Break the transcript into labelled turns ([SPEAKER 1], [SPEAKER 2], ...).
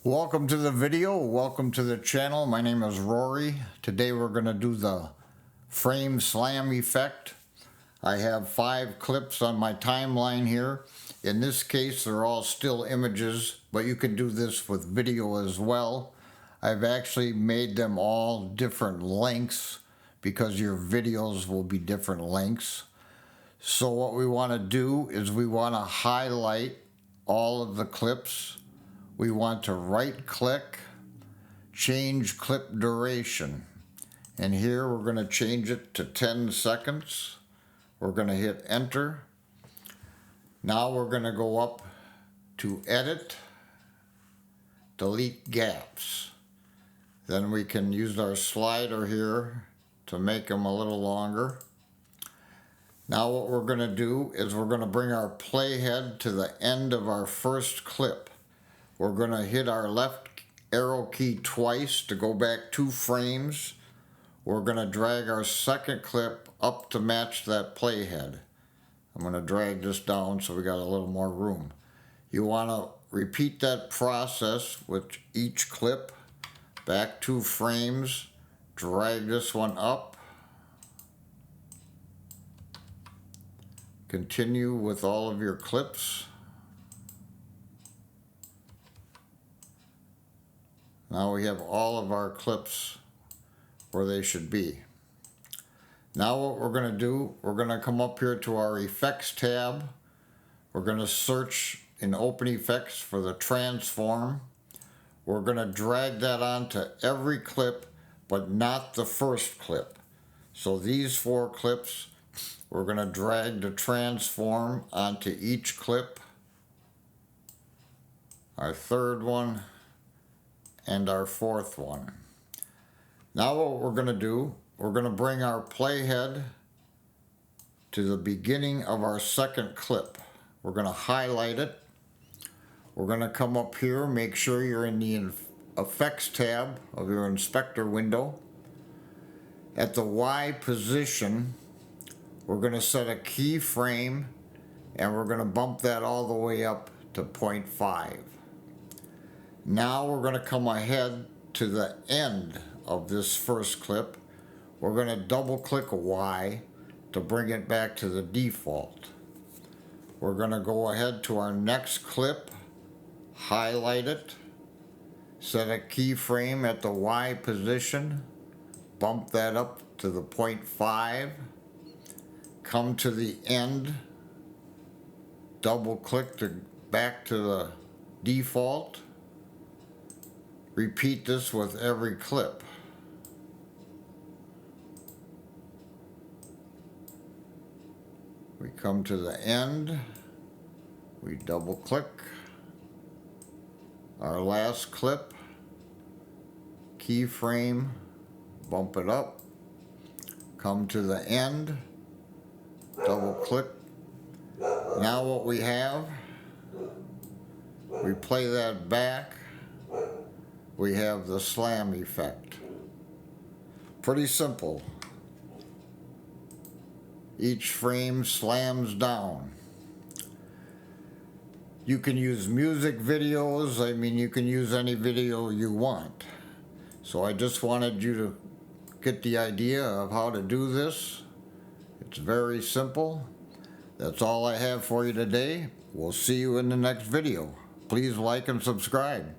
[SPEAKER 1] Welcome to the video, welcome to the channel. My name is Rory. Today we're going to do the frame slam effect. I have 5 clips on my timeline here. In this case they're all still images, but you can do this with video as well. I've actually made them all different lengths because your videos will be different lengths. So what we want to do is we want to highlight all of the clips. We want to right click, change clip duration. And here we're going to change it to 10 seconds. We're going to hit enter. Now we're going to go up to edit, delete gaps. Then we can use our slider here to make them a little longer. Now what we're going to do is we're going to bring our playhead to the end of our first clip. We're going to hit our left arrow key twice to go back 2 frames. We're going to drag our second clip up to match that playhead. I'm going to drag this down so we got a little more room. You want to repeat that process with each clip. Back 2 frames, drag this one up. Continue with all of your clips. Now we have all of our clips where they should be. Now what we're going to do, we're going to come up here to our effects tab. We're going to search in Open Effects for the transform. We're going to drag that onto every clip, but not the first clip. So these 4 clips, we're going to drag the transform onto each clip. Our third one and our 4th one. Now what we're going to do, we're going to bring our playhead to the beginning of our second clip. We're going to highlight it. We're going to come up here, make sure you're in the effects tab of your inspector window. At the Y position, we're going to set a keyframe and we're going to bump that all the way up to 0.5. Now we're going to come ahead to the end of this first clip. We're going to double click Y to bring it back to the default. We're going to go ahead to our next clip, highlight it, set a keyframe at the Y position, bump that up to the 0.5, come to the end, double click to back to the default. Repeat this with every clip. We come to the end, we double click. Our last clip, keyframe, bump it up, come to the end, double click. Now what we have, we play that back. We have the slam effect. Pretty simple. Each frame slams down. You can use music videos. I mean, you can use any video you want. So I just wanted you to get the idea of how to do this. It's very simple. That's all I have for you today. We'll see you in the next video. Please like and subscribe.